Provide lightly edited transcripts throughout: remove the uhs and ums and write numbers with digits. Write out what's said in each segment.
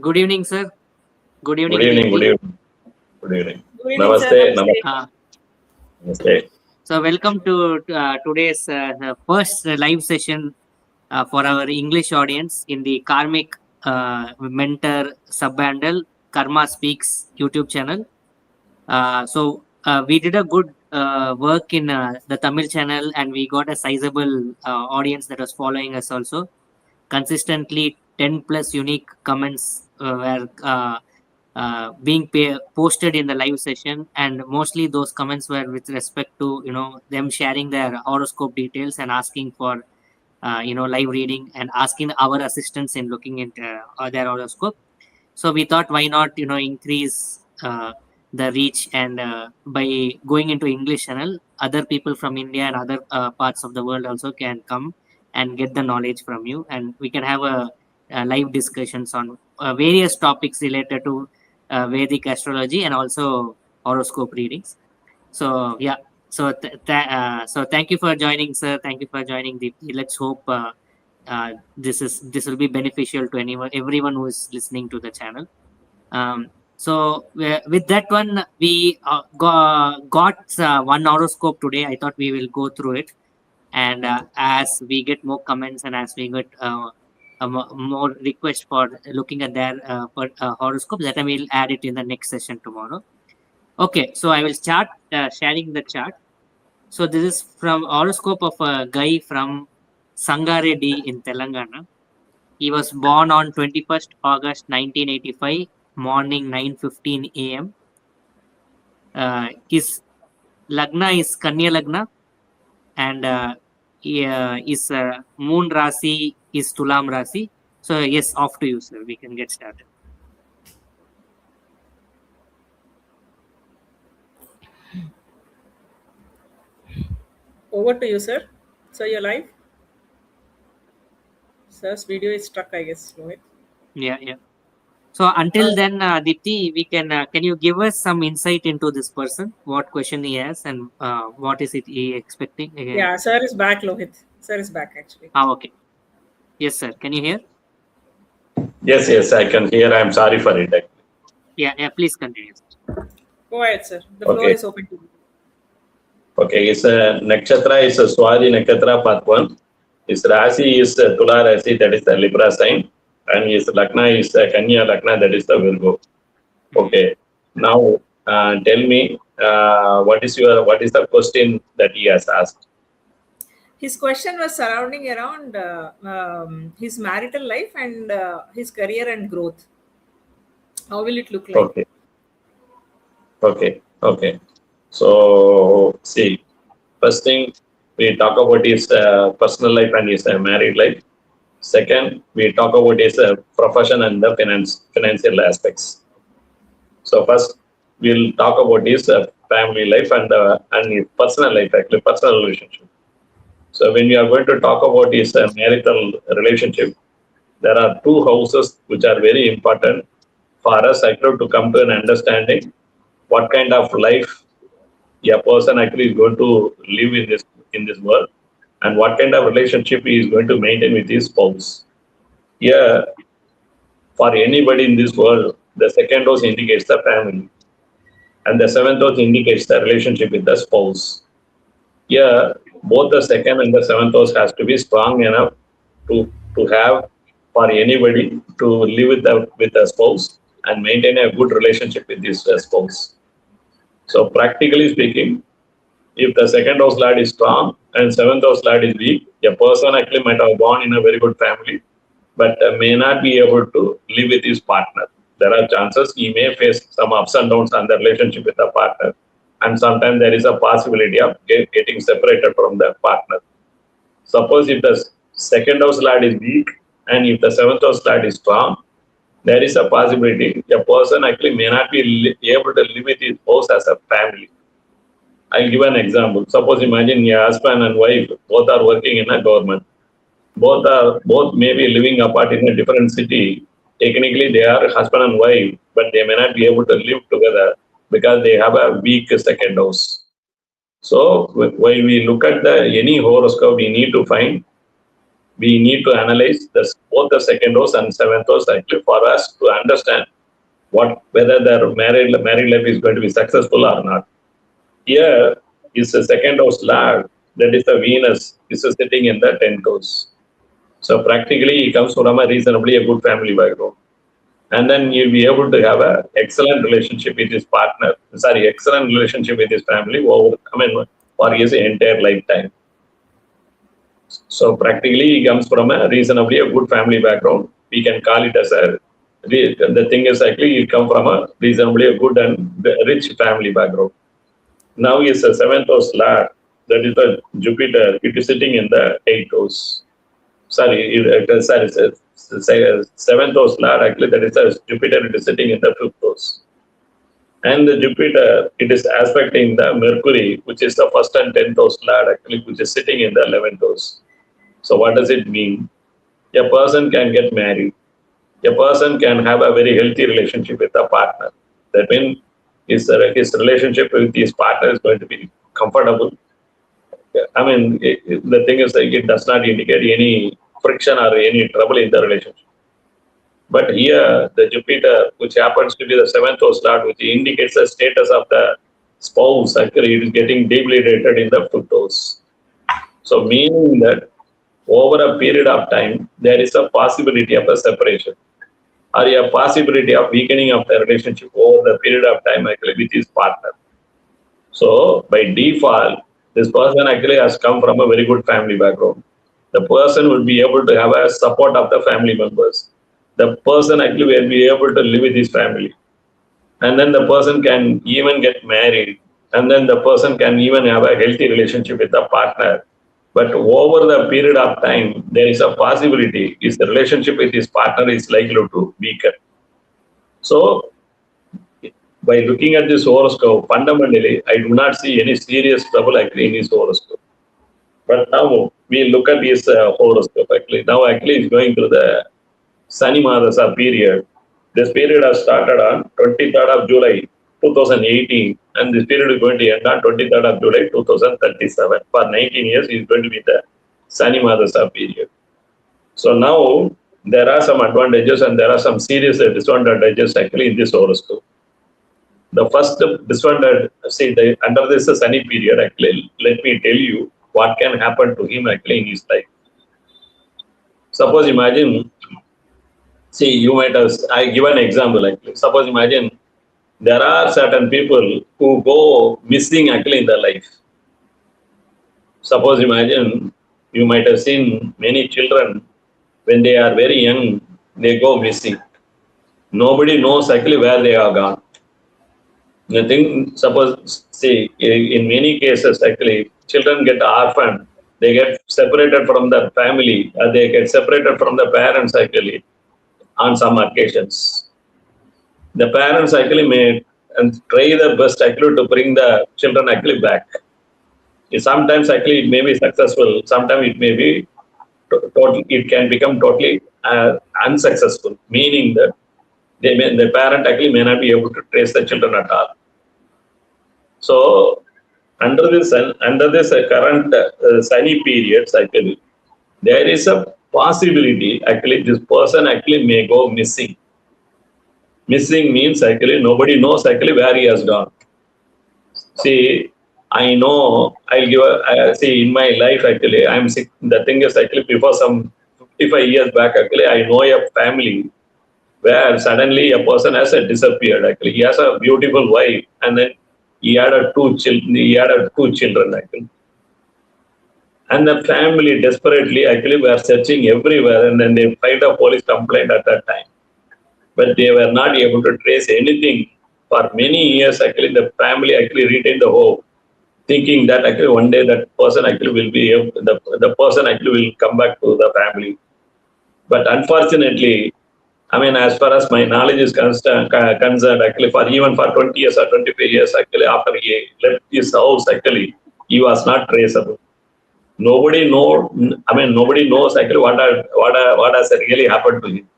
Good evening, sir. Good evening, Good evening, Deepthi. good evening, good evening. Good evening, sir. Namaste, Namaste. namaste. So, welcome to today's first live session for our English audience in the Karmic Mentor sub-handle Karma Speaks YouTube channel. We did a good work in the Tamil channel, and we got a sizable audience that was following us also. Consistently, 10 plus unique comments were being posted in the live session, and mostly those comments were with respect to them sharing their horoscope details and asking for live reading and asking our assistance in looking into their horoscope. So we thought, why not increase the reach, and by going into English channel, other people from India and other parts of the world also can come and get the knowledge from you, and we can have a live discussions on various topics related to Vedic astrology and also horoscope readings. So yeah, so thank you for joining, sir. Thank you for joining, Deepthi. Let's hope this will be beneficial to everyone who is listening to the channel. With that one, we got one horoscope today. I thought we will go through it, and as we get more comments and as we get more requests for looking at their horoscope, that I will add it in the next session tomorrow. Okay, so I will start sharing the chart. So this is from horoscope of a guy from Sangareddy in Telangana. He was born on 21st August 1985, morning 9:15 a.m. His lagna is Kanya lagna, and his moon rasi is Tulam rasi. So yes, off to you, sir. We can get started. Over to you, sir. So you're live. Sir's video is stuck, I guess. Rohit. Yeah. So until then, Dipti, we can you give us some insight into this person? What question he has and what is it he expecting? Yeah, sir is back, Lohit. Sir is back actually. Okay. Yes, sir. Can you hear? Yes, I can hear. I'm sorry for it. Yeah. Please continue. Go ahead, sir. The floor is open to you. Okay, it's a nakshatra is a Swadi nakshatra part 1. His Rasi is Tula Rasi, that is the Libra sign, and his Lagna is Kanya Lagna, that is the Virgo. Okay, now tell me what is the question that he has asked? His question was surrounding around his marital life and his career and growth. How will it look like? Okay. So, see, first thing we talk about his personal life and his married life. Second, we talk about his profession and the financial aspects. So first, we'll talk about his family life and his personal life, actually personal relationship. So when we are going to talk about his marital relationship, there are two houses which are very important for us actually to come to an understanding what kind of life a person actually is going to live in this world, and what kind of relationship he is going to maintain with his spouse. Here, for anybody in this world, the second house indicates the family, and the seventh house indicates the relationship with the spouse. Here, both the second and the seventh house has to be strong enough to have for anybody to live with the spouse and maintain a good relationship with this spouse. So practically speaking, if the second house lord is strong and seventh house lord is weak, a person actually might have born in a very good family, but may not be able to live with his partner. There are chances he may face some ups and downs on the relationship with the partner, and sometimes there is a possibility of getting separated from the partner. Suppose if the second house lord is weak and if the seventh house lord is strong, there is a possibility a person actually may not be able to live with his spouse as a family. I'll give an example. Suppose imagine a husband and wife both are working in a government. Both may be living apart in a different city. Technically, they are husband and wife, but they may not be able to live together because they have a weak second house. So when we look at any horoscope, we need to find we need to analyze both the second house and seventh house actually for us to understand whether their married life is going to be successful or not. Here is the second house lord, that is the Venus, is sitting in the 10th house. So practically he comes from a reasonably a good family background. And then you'll be able to have an excellent relationship with his partner, excellent relationship with his family for his entire lifetime. So practically he comes from a reasonably a good family background. We can call it as the thing is actually he come from a reasonably a good and rich family background. Now he is a seventh house lord, that is the Jupiter, it is sitting in the 8th house. Seventh house lord, actually that is the Jupiter, it is sitting in the 5th house. And the Jupiter, it is aspecting the Mercury, which is the 1st and 10th house lord, actually, which is sitting in the 11th house. So what does it mean? A person can get married. A person can have a very healthy relationship with a partner. That means his relationship with his partner is going to be comfortable. The thing is like it does not indicate any friction or any trouble in the relationship. But here, the Jupiter, which happens to be the 7th house lord, which indicates the status of the spouse, actually it is getting deeply rated in the 5th house. So meaning that over a period of time, there is a possibility of a separation or a possibility of weakening of the relationship over the period of time actually with his partner. So by default, this person actually has come from a very good family background. The person will be able to have a support of the family members. The person actually will be able to live with his family. And then the person can even get married. And then the person can even have a healthy relationship with the partner. But over the period of time, there is a possibility is the relationship with his partner is likely to weaken. So by looking at this horoscope, fundamentally, I do not see any serious trouble actually in his horoscope. But now we look at his horoscope actually. Now actually he's going through the Sani Madasa period. This period has started on 23rd of July 2018 and this period is going to end on 23rd of July 2037. For 19 years he is going to be the Sani Madasa period. So now there are some advantages and there are some serious disadvantages actually in this horoscope. The first disadvantage, under this Sani period actually, let me tell you what can happen to him actually in his life. Suppose imagine, you might have, I give an example actually. Suppose imagine there are certain people who go missing actually in their life. Suppose imagine you might have seen many children when they are very young, they go missing. Nobody knows actually where they are gone. The thing, suppose, in many cases actually, children get orphaned, they get separated from their family, they get separated from the parents actually on some occasions. The parents actually may try their best actually to bring the children actually back. Sometimes actually it may be successful, sometimes it may be it can become totally unsuccessful, meaning that the parent actually may not be able to trace the children at all. So under this current Sani periods actually, there is a possibility actually this person actually may go missing. Missing means actually nobody knows actually where he has gone. I know I'll give in my life actually I'm sick. The thing is actually before some 55 years back actually I know a family where suddenly a person has disappeared actually. He has a beautiful wife and then he had two children actually. And the family desperately actually were searching everywhere and then they filed a police complaint at that time. But they were not able to trace anything for many years actually. The family actually retained the hope, thinking that actually one day that person actually will be the person actually will come back to the family. But unfortunately, as far as my knowledge is concerned, actually even for 20 years or 25 years actually after he left his house actually, he was not traceable. Nobody knows actually what has really happened to him.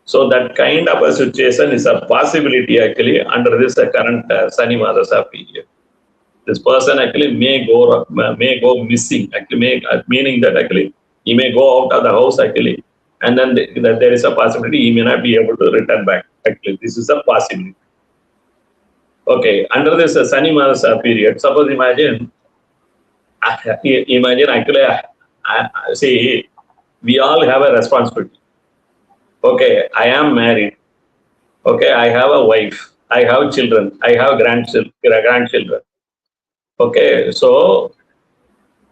So that kind of a situation is a possibility actually under this current Sani Madasa period. This person actually may go missing, actually meaning that actually He may go out of the house actually, and then there is a possibility he may not be able to return back. Actually, this is a possibility. Okay, under this Sunny Mars period, suppose imagine actually, see, we all have a responsibility. Okay, I am married. Okay, I have a wife. I have children. I have grandchildren. Okay, so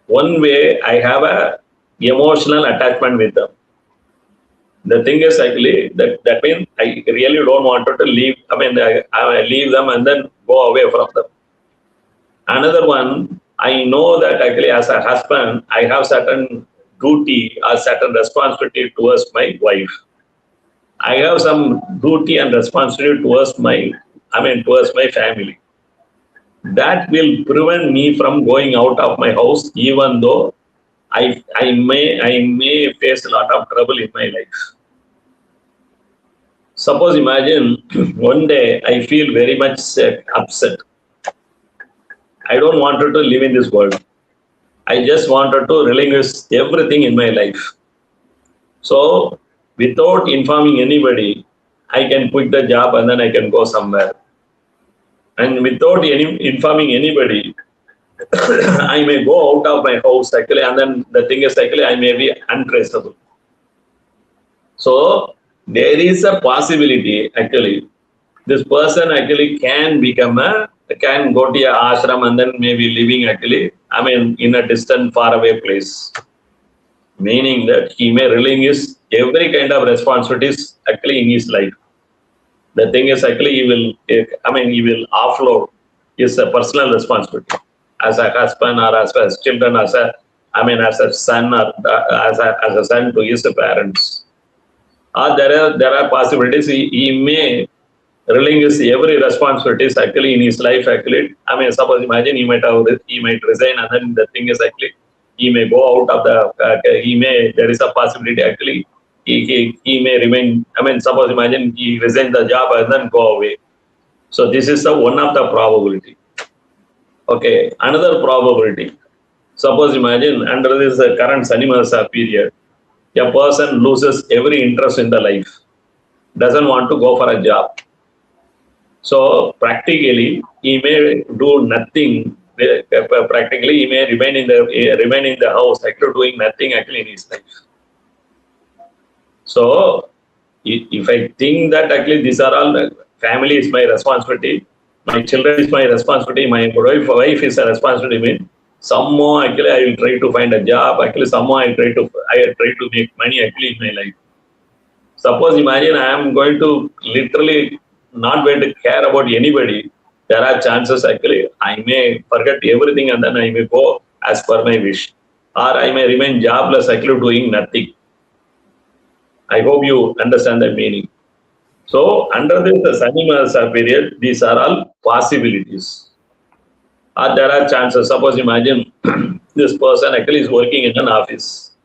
one way I have a emotional attachment with them. The thing is actually that means I really don't want to leave. I leave them and then go away from them. Another one, I know that actually as a husband, I have certain duty or certain responsibility towards my wife. I have some duty and responsibility towards my family. That will prevent me from going out of my house, even though I may face a lot of trouble in my life. Suppose imagine one day I feel very much upset. I don't want to live in this world. I just wanted to relinquish everything in my life. So without informing anybody, I can quit the job and then I can go somewhere. And without informing anybody, I may go out of my house actually, and then the thing is actually I may be untraceable. So there is a possibility actually this person actually can go to a ashram and then maybe living actually in a distant faraway place, meaning that he may relinquish every kind of responsibilities actually in his life. The thing is actually he will offload his personal responsibility as a husband or as a children, as a son or as a son to his parents. Or there are possibilities he may relinquish every responsibilities actually in his life actually. Suppose imagine he might resign, and then the thing is actually he may go out of there is a possibility actually he may remain. Suppose imagine he resign the job and then go away. So this is one of the probability. Okay, another probability. Suppose imagine under this current Sunny Mahasa period, a person loses every interest in the life, doesn't want to go for a job. So practically, he may do nothing. Practically, he may remain in the house, actually doing nothing actually in his life. So if I think that actually these are all family is my responsibility, my children is my responsibility, my wife is a responsibility. Somehow actually I will try to find a job. Actually, somehow I try to make money actually in my life. Suppose imagine I am going to literally not going to care about anybody. There are chances actually I may forget everything and then I may go as per my wish, or I may remain jobless actually doing nothing. I hope you understand the meaning. So under this Sunny Mahasa period, these are all possibilities. Or there are chances. Suppose imagine this person actually is working in an office.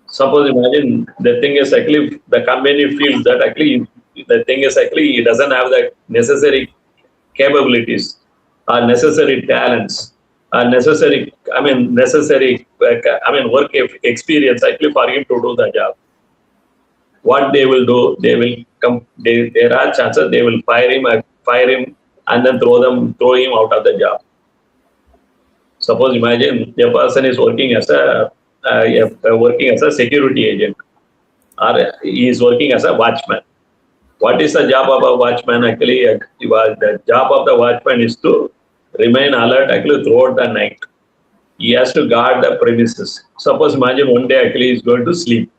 Suppose imagine the thing is actually the company feels that actually the thing is actually he doesn't have the necessary capabilities or necessary talents or necessary work experience actually for him to do the job. What they will do, there are chances they will fire him and then throw him out of the job. Suppose imagine a person is working as a security agent, or he is working as a watchman. What is the job of a watchman actually? The job of the watchman is to remain alert actually throughout the night. He has to guard the premises. Suppose imagine one day actually he is going to sleep.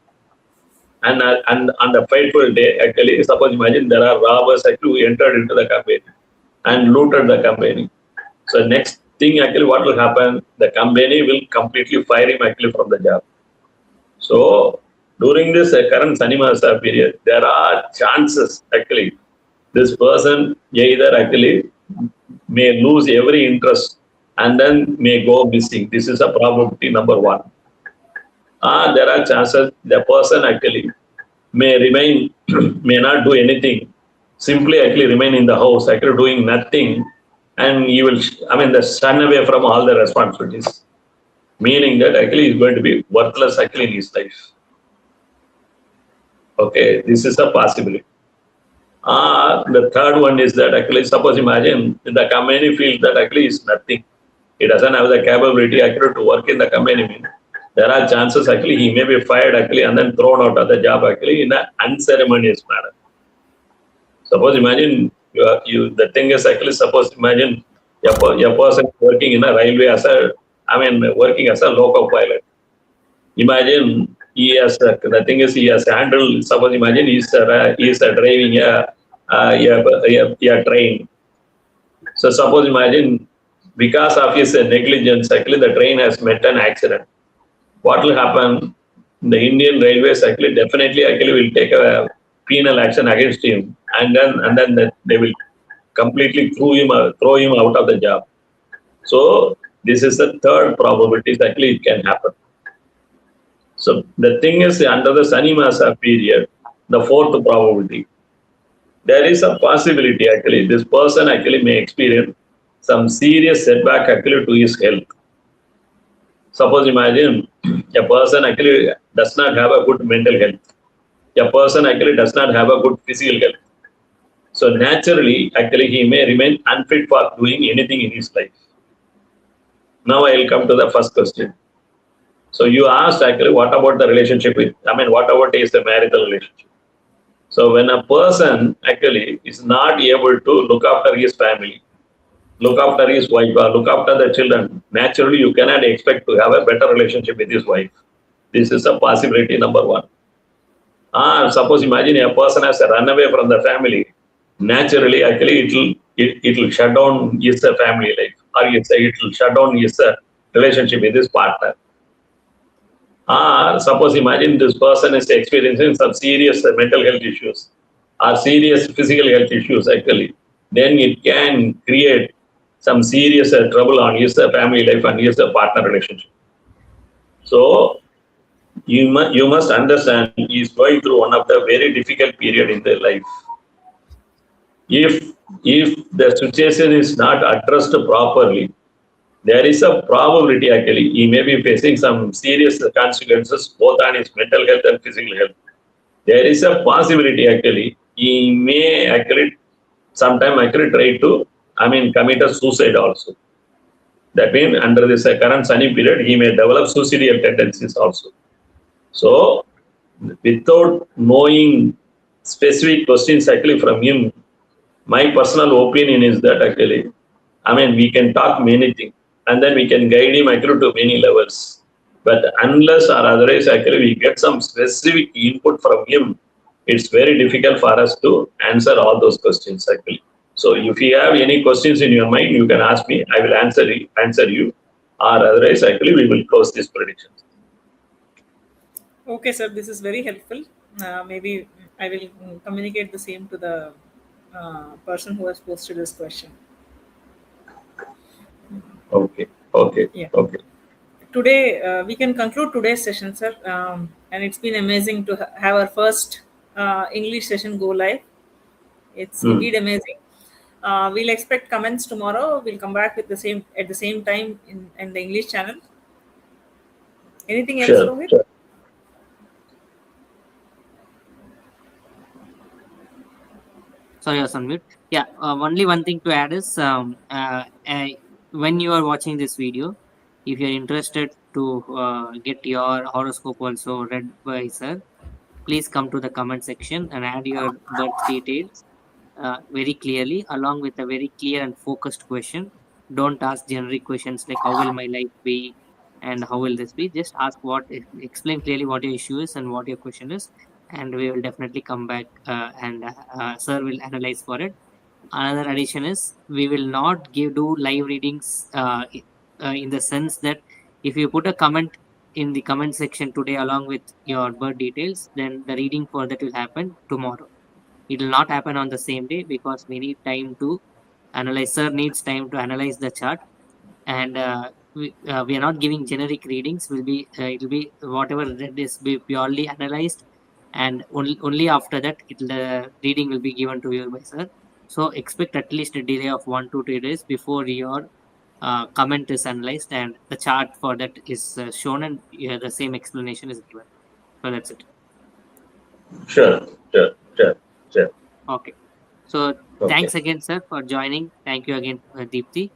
And on the fateful day, actually, suppose imagine there are robbers actually who entered into the company and looted the company. So next thing actually what will happen? The company will completely fire him actually from the job. So during this current Sunny Mahasa period, there are chances actually this person either actually may lose every interest and then may go missing. This is a probability number one. There are chances the person actually may not do anything, simply actually remain in the house, actually doing nothing, and he will, shun away from all the responsibilities. meaning that actually he's going to be worthless actually in his life. Okay, this is a possibility. The third one is that actually, suppose imagine the company feels that actually is nothing. He doesn't have the capability actually to work in the company. There are chances actually he may be fired actually and then thrown out of the job actually in an unceremonious manner. Suppose imagine the thing is actually, suppose imagine your person working in a railway as a, working as a loco pilot. Imagine he has the thing is he has handled. Suppose imagine he's driving a train. So suppose imagine because of his negligence, actually the train has met an accident. What will happen? The Indian Railways actually definitely actually will take a penal action against him, and then they will completely throw him out of the job. So this is the third probability actually it can happen. So the thing is, under the Sanimasa period, the fourth probability, there is a possibility actually this person actually may experience some serious setback actually to his health. Suppose imagine a person actually does not have a good mental health. A person actually does not have a good physical health. So naturally, actually he may remain unfit for doing anything in his life. Now I will come to the first question. So you asked actually what about the relationship with, what about is the marital relationship? So when a person actually is not able to look after his family, look after his wife or look after the children, naturally you cannot expect to have a better relationship with his wife. This is a possibility number one. Suppose imagine a person has run away from the family, naturally actually it will shut down his family life, or it will shut down his relationship with his partner. Suppose imagine this person is experiencing some serious mental health issues or serious physical health issues actually, then it can create some serious trouble on his family life and his partner relationship. So you must understand he is going through one of the very difficult period in their life. If the situation is not addressed properly, there is a probability actually he may be facing some serious consequences both on his mental health and physical health. There is a possibility actually he may actually sometime actually try to commit a suicide also. That means under this current sunny period he may develop suicidal tendencies also. So without knowing specific questions actually from him, my personal opinion is that actually, we can talk many things and then we can guide him actually to many levels. But unless or otherwise actually we get some specific input from him, it's very difficult for us to answer all those questions actually. So if you have any questions in your mind, you can ask me. I will answer you, or otherwise actually we will close this prediction. Okay, sir, this is very helpful. Maybe I will communicate the same to the person who has posted this question. Okay. Okay. Yeah. Okay. Today, we can conclude today's session, sir. And it's been amazing to have our first English session go live. It's indeed amazing. We'll expect comments tomorrow. We'll come back with the same at the same time in the English channel. Anything else, Sure. Rohit? Sure. Sorry, I was on mute. Yeah, only one thing to add is when you are watching this video, if you're interested to get your horoscope also read by sir, please come to the comment section and add your birth details very clearly, along with a very clear and focused question. Don't ask generic questions like how will my life be and how will this be. Just ask explain clearly what your issue is and what your question is, and we will definitely come back and sir will analyze for it. Another addition is we will not do live readings in the sense that if you put a comment in the comment section today along with your birth details, then the reading for that will happen tomorrow. It will not happen on the same day because we need time to analyze. Sir needs time to analyze the chart, and we are not giving generic readings. It will be whatever read is be purely analyzed, and only after that the reading will be given to you by sir. So expect at least a delay of 1 to 2 days before your comment is analyzed and the chart for that is shown, and the same explanation is given. So that's it. Sure. Okay. So Okay. thanks again, sir, for joining. Thank you again, Deepthi.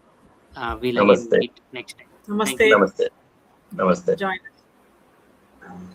We'll again Namaste. meet next time. Thank Namaste. you. Namaste. Join us.